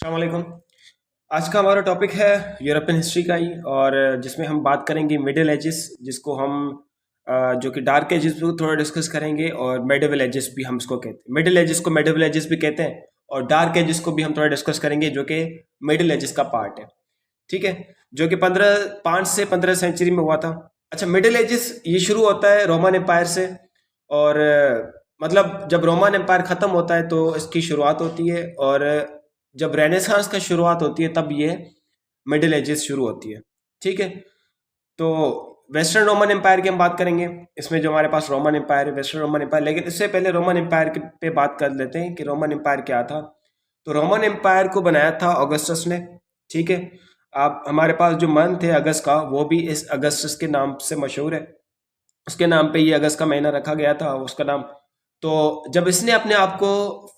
अस्सलाम वालेकुम। आज का हमारा टॉपिक है यूरोपियन हिस्ट्री का ही, और जिसमें हम बात करेंगे मिडिल एजेस, जिसको हम जो कि डार्क एजेस भी थोड़ा डिस्कस करेंगे, और मेडिवल एजेस भी हम इसको कहते हैं। मिडिल एजेस को मेडिवल एजेस भी कहते हैं, और डार्क एजेस को भी हम थोड़ा डिस्कस करेंगे, जो कि मिडिल एजेस का पार्ट है। ठीक है, जो कि 5 से 15 सेंचुरी में हुआ था। अच्छा, मिडिल एजेस ये शुरू होता है रोमन एम्पायर से, और मतलब जब रोमन एम्पायर ख़त्म होता है तो इसकी शुरुआत होती है, और जब रेनेसांस का शुरुआत होती है तब ये मिडिल एजेस शुरू होती है। ठीक है, तो वेस्टर्न रोमन एम्पायर की हम बात करेंगे। इसमें जो हमारे पास रोमन एम्पायर है, वेस्टर्न रोमन एम्पायर, लेकिन इससे पहले रोमन एम्पायर पे बात कर लेते हैं कि रोमन एम्पायर क्या था। तो रोमन एम्पायर को बनाया था ऑगस्टस ने। ठीक है, आप हमारे पास जो मंथ है अगस्त का, वो भी इस अगस्टस के नाम से मशहूर है। उसके नाम पे ये अगस्त का महीना रखा गया था, उसका नाम। तो जब इसने अपने आप को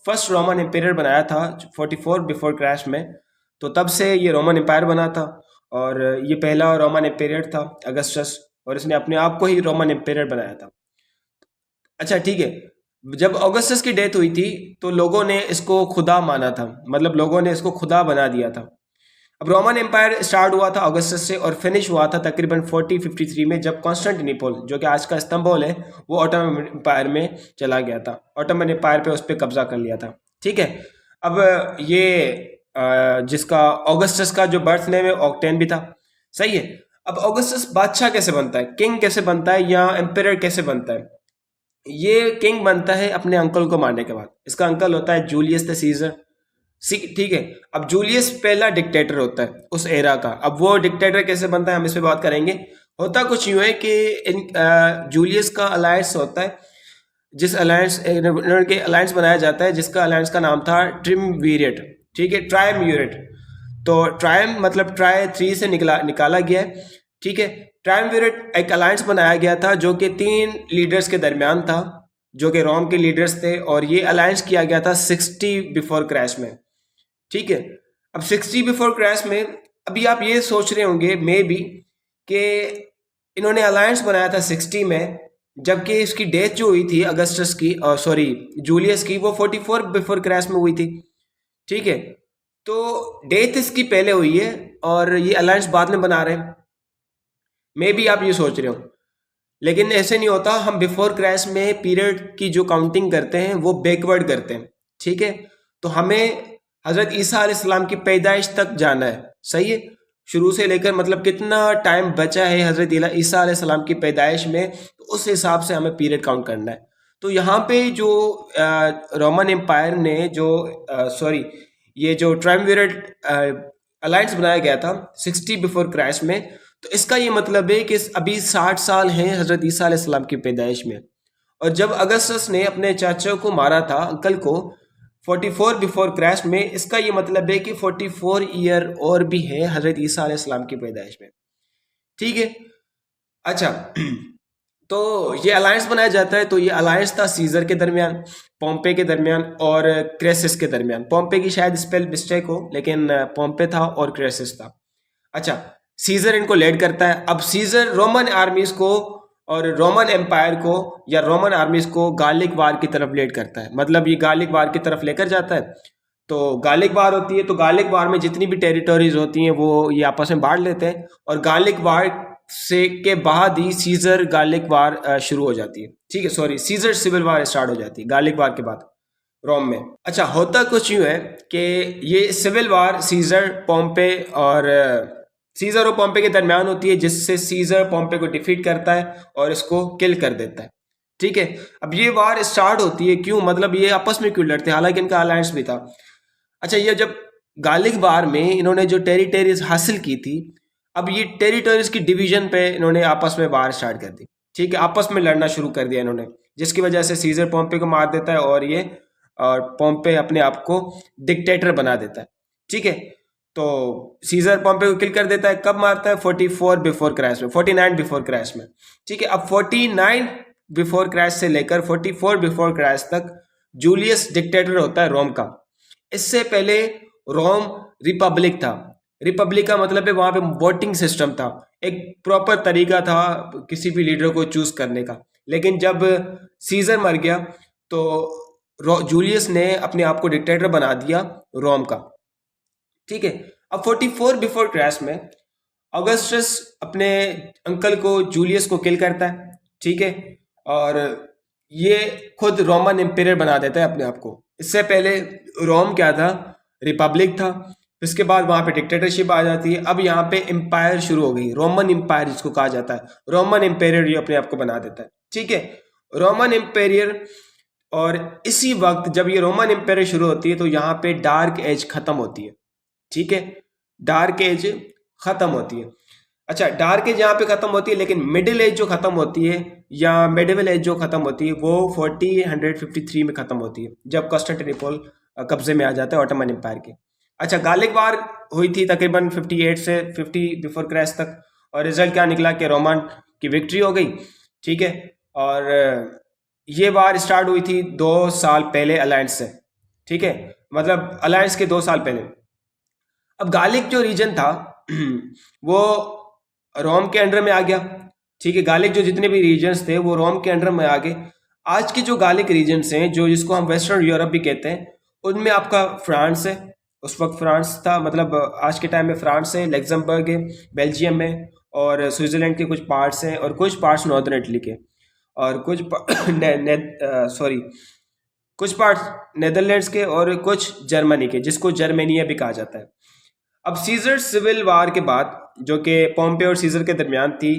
फर्स्ट रोमन एम्पायर बनाया था 44 बिफोर क्रैश में, तो तब से ये रोमन एम्पायर बना था, और ये पहला रोमन एम्पायर था अगस्टस, और इसने अपने आप को ही रोमन एम्पायर बनाया था। अच्छा ठीक है, जब ऑगस्टस की डेथ हुई थी तो लोगों ने इसको खुदा माना था, मतलब लोगों ने इसको खुदा बना दिया था। अब रोमन एम्पायर स्टार्ट हुआ था अगस्टस से, और फिनिश हुआ था तकरीबन 4053 में, जब कॉन्स्टेंटिनोपल, जो कि आज का इस्तांबुल है, वो ऑटोमन एम्पायर में चला गया था। ऑटोमन एम्पायर पे उस पर कब्जा कर लिया था। ठीक है, अब ये जिसका ऑगस्टस का जो बर्थ नेम है ऑक्टेन भी था। सही है। अब ऑगस्टस बादशाह कैसे बनता है, किंग कैसे बनता है, या एम्पायर कैसे बनता है? ये किंग बनता है अपने अंकल को मारने के बाद। इसका अंकल होता है जूलियस द सीजर। ठीक है, अब जूलियस पहला डिक्टेटर होता है उस एरा का। अब वो डिक्टेटर कैसे बनता है हम इस पे बात करेंगे। होता कुछ यूं है कि इन जूलियस का अलायंस होता है, जिस अलायंस के अलायंस बनाया जाता है, जिसका अलायंस का नाम था ट्रिमवीरेट। ठीक है, ट्रायम्यूरेट। तो ट्रायम मतलब ट्राई थ्री से निकाला गया है। ठीक है, ट्रायम्यूरेट एक अलायंस बनाया गया था जो कि 3 लीडर्स के दरमियान था, जो कि रोम के लीडर्स थे, और ये अलायंस किया गया था 60 बिफोर क्रैश में। ठीक है, अब 60 बिफोर क्रैश में, अभी आप ये सोच रहे होंगे मे बी कि इन्होंने अलायंस बनाया था 60 में, जबकि इसकी डेथ जो हुई थी अगस्टस की, सॉरी जूलियस की, वो 44 बिफोर क्रैश में हुई थी। ठीक है, तो डेथ इसकी पहले हुई है और ये अलायंस बाद में बना रहे हैं। मे बी आप ये सोच रहे हो, लेकिन ऐसे नहीं होता। हम बिफोर क्रैश में पीरियड की जो काउंटिंग करते हैं वो बैकवर्ड करते हैं। ठीक है, तो हमें हजरत ईसा अलैहिस्सलाम की पैदाइश तक जाना है। सही है, शुरू से लेकर मतलब कितना टाइम बचा है हजरत ईसा अलैहिस्सलाम की पैदाइश में, तो उस हिसाब से हमें पीरियड काउंट करना है। तो यहाँ पे जो रोमन एम्पायर ने जो सॉरी ये जो ट्रायम्विरेट अलायंस बनाया गया था 60 बिफोर क्रैश में, तो इसका ये मतलब है कि अभी 60 साल हैं हजरत ईसा अलैहिस्सलाम की पैदाइश में। और जब अगस्टस ने अपने चाचा को मारा था, अंकल को, 44 बिफोर क्रैश में, इसका ये मतलब है कि 44 ईयर और भी है हजरत ईसा अलैहिस्सलाम की पैदाइश में। ठीक है, अच्छा तो ये अलायंस बनाया जाता है। तो ये अलायंस था सीजर के दरमियान, पोम्पे के दरमियान, और क्रेसिस के दरमियान। पोम्पे की शायद स्पेल मिस्टेक हो, लेकिन पोम्पे था और क्रेसिस था। अच्छा, सीजर इनको लीड करता है। अब सीजर रोमन आर्मीज को और रोमन एम्पायर को या रोमन आर्मीज को गालिक वार की तरफ लीड करता है, मतलब ये गालिक वार की तरफ लेकर जाता है। तो गालिक वार होती है, तो गालिक वार में जितनी भी टेरिटोरीज होती हैं वो ये आपस में बांट लेते हैं, और गालिक वार से के बाद ही सीजर गालिक वार शुरू हो जाती है। ठीक है, sorry, Caesar civil war start हो जाती है गालिक वार के बाद रोम में। अच्छा, होता कुछ यूं है कि ये सिविल वार सीजर पोम्पे और सीजर और पोम्पे के दरमियान होती है, जिससे सीजर पोम्पे को डिफीट करता है और इसको किल कर देता है। ठीक है, अब ये वार स्टार्ट होती है क्यों, मतलब ये आपस में क्यों लड़ते हैं, हालांकि इनका अलायंस भी था। अच्छा, ये जब गालिक वार में इन्होंने जो टेरिटरीज हासिल की थी, अब ये टेरिटरीज की डिवीजन पे इन्होंने आपस में वार स्टार्ट कर दी। ठीक है, आपस में लड़ना शुरू कर दिया इन्होंने, जिसकी वजह से सीजर पोम्पे को मार देता है, और पोम्पे अपने आप को डिक्टेटर बना देता है। ठीक है, तो सीजर पोम्पे को किल कर देता है। कब मारता है? 44 बिफोर क्रैश में, 49 बिफोर क्रैश में। ठीक है, अब 49 बिफोर क्रैश से लेकर 44 बिफोर क्रैश तक जूलियस डिक्टेटर होता है रोम का। इससे पहले रोम रिपब्लिक था। रिपब्लिक का मतलब है वहां पे वोटिंग सिस्टम था, एक प्रॉपर तरीका था किसी भी लीडर को चूज करने का। लेकिन जब सीजर मर गया तो जूलियस ने अपने आप को डिक्टेटर बना दिया रोम का। ठीक है। अब 44 बिफोर क्राइस्ट में ऑगस्टस अपने अंकल को जूलियस को किल करता है, ठीक है, और ये खुद रोमन एम्पायर बना देता है अपने आप को। इससे पहले रोम क्या था, रिपब्लिक था। इसके बाद वहां पे डिक्टेटरशिप आ जाती है। अब यहाँ पे एम्पायर शुरू हो गई, रोमन एम्पायर जिसको कहा जाता है। रोमन एम्पायर ये अपने आप को बना देता है, ठीक है, रोमन एम्पायर। और इसी वक्त जब ये रोमन एम्पायर शुरू होती है तो यहाँ पे डार्क एज खत्म होती है, ठीक है, डार्क एज खत्म होती है। अच्छा, डार्क एज यहाँ पे खत्म होती है, लेकिन मिडिल एज जो खत्म होती है या मिडिवल एज जो खत्म होती है वो 1453 में खत्म होती है, जब कॉन्स्टेंटिनोपल कब्जे में आ जाता है ऑटोमन एम्पायर के। अच्छा, गालिक वार हुई थी तकरीबन 58 से 50 बिफोर क्राइस्ट तक, और रिजल्ट क्या निकला कि रोमन की विक्ट्री हो गई, ठीक है। और ये वार स्टार्ट हुई थी 2 साल पहले अलायंस से, ठीक है, मतलब अलायंस के 2 साल पहले। अब गालिक जो रीजन था वो रोम के अंडर में आ गया, ठीक है। गालिक जो जितने भी रीजन्स थे वो रोम के अंडर में आ गए। आज के जो गालिक रीजन्स हैं, जो जिसको हम वेस्टर्न यूरोप भी कहते हैं, उनमें आपका फ्रांस है, उस वक्त फ्रांस था, मतलब आज के टाइम में फ्रांस है, लग्जमबर्ग है, बेल्जियम है, और स्विट्जरलैंड के कुछ पार्ट्स हैं, और कुछ पार्ट्स नॉर्दर्न इटली के, और कुछ सॉरी कुछ पार्ट्स नेदरलैंड्स के, और कुछ जर्मनी के, जिसको जर्मेनिया भी कहा जाता है। अब सीजर सिविल वार के बाद, जो कि पोम्पे और सीजर के दरमियान थी,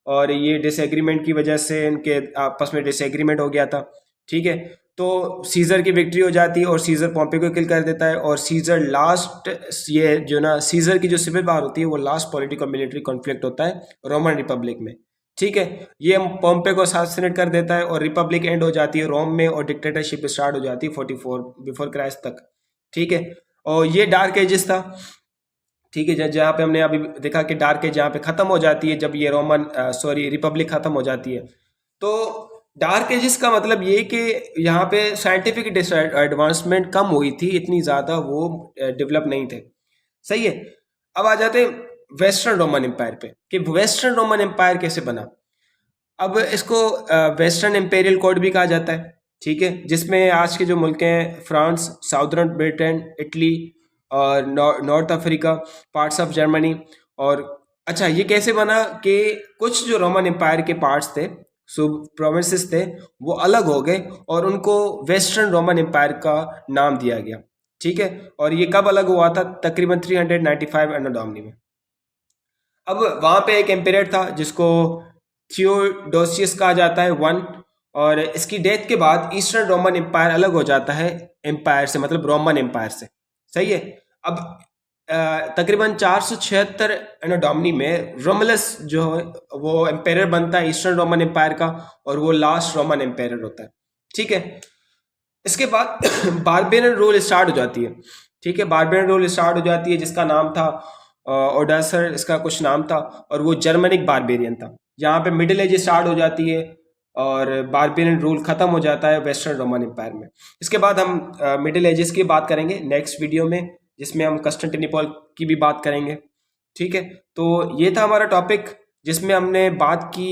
और ये डिसएग्रीमेंट की वजह से इनके आपस में डिसएग्रीमेंट हो गया था, ठीक है, तो सीजर की विक्ट्री हो जाती है और सीजर पोम्पे को किल कर देता है। और सीजर लास्ट, ये जो ना सीजर की जो सिविल वार होती है वो लास्ट पॉलिटिकल मिलिट्री कॉन्फ्लिक्ट होता है रोमन रिपब्लिक में, ठीक है। ये पोम्पे को असैसिनेट कर देता है और रिपब्लिक एंड हो जाती है रोम में, और डिक्टेटरशिप स्टार्ट हो जाती है 44 बिफोर क्राइस्ट तक, ठीक है। और ये डार्क एजेस था, ठीक है, जहाँ पे हमने अभी देखा कि डार्क एज जहाँ पे खत्म हो जाती है जब ये रिपब्लिक खत्म हो जाती है। तो डार्क एजेस का मतलब ये कि यहाँ पे साइंटिफिक एडवांसमेंट कम हुई थी, इतनी ज़्यादा वो डेवलप नहीं थे, सही है। अब आ जाते वेस्टर्न रोमन एम्पायर पे कि वेस्टर्न रोमन एम्पायर कैसे बना। अब इसको वेस्टर्न एम्पेरियल कोड भी कहा जाता है, ठीक है, जिसमें आज के जो मुल्क हैं फ्रांस, साउदर्न ब्रिटेन, इटली, और north Africa, parts of Germany. और अच्छा, ये कैसे बना कि कुछ जो रोमन एम्पायर के पार्ट्स थे, सब प्रोविंसेस थे, वो अलग हो गए और उनको वेस्टर्न रोमन एम्पायर का नाम दिया गया, ठीक है। और ये कब अलग हुआ था, तकरीबन 395 अन्नो डोमिनी में। अब वहाँ पे एक एम्पेरर था जिसको थियोडोसियस कहा जाता है वन, और इसकी डेथ के बाद ईस्टर्न रोमन एम्पायर अलग हो जाता है एम्पायर से, मतलब रोमन एम्पायर से, सही है। अब तकरीबन 476 एनो डोमिनी में रोमुलस जो है वो एम्पायर बनता है ईस्टर्न रोमन एम्पायर का, और वो लास्ट रोमन एम्पायर होता है, ठीक है। इसके बाद बारबेरियन रूल स्टार्ट हो जाती है, ठीक है, बारबेरियन रूल स्टार्ट हो जाती है, जिसका नाम था ओडासर, इसका कुछ नाम था, और वो जर्मनिक बारबेरियन था। यहाँ पे मिडिल एज स्टार्ट हो जाती है और बारबेरियन रूल खत्म हो जाता है वेस्टर्न रोमन एम्पायर में। इसके बाद हम मिडिल एजेस की बात करेंगे नेक्स्ट वीडियो में, जिसमें हम कॉन्स्टेंटिनोपल की भी बात करेंगे, ठीक है। तो ये था हमारा टॉपिक, जिसमें हमने बात की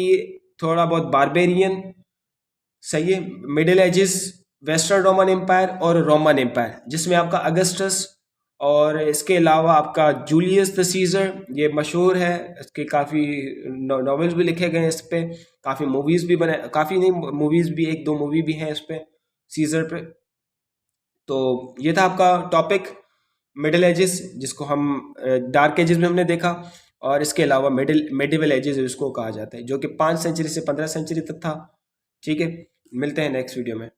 थोड़ा बहुत बारबेरियन, सही है, middle ages, western Roman empire और रोमन एम्पायर, जिसमें आपका अगस्टस, और इसके अलावा आपका जूलियस द सीजर, ये मशहूर है, इसके काफ़ी नॉवेल्स भी लिखे गए हैं इस पे, काफ़ी मूवीज़ भी बने, काफ़ी नहीं मूवीज़ भी, 1-2 मूवी भी हैं इस पे, सीजर पे। तो ये था आपका टॉपिक मिडिल एजेस, जिसको हम डार्क एजेस में हमने देखा, और इसके अलावा मिडिवल एजेस जिसको कहा जाता है, जो कि 5 सेंचुरी से 15 सेंचुरी तक था, ठीक है। मिलते हैं नेक्स्ट वीडियो में।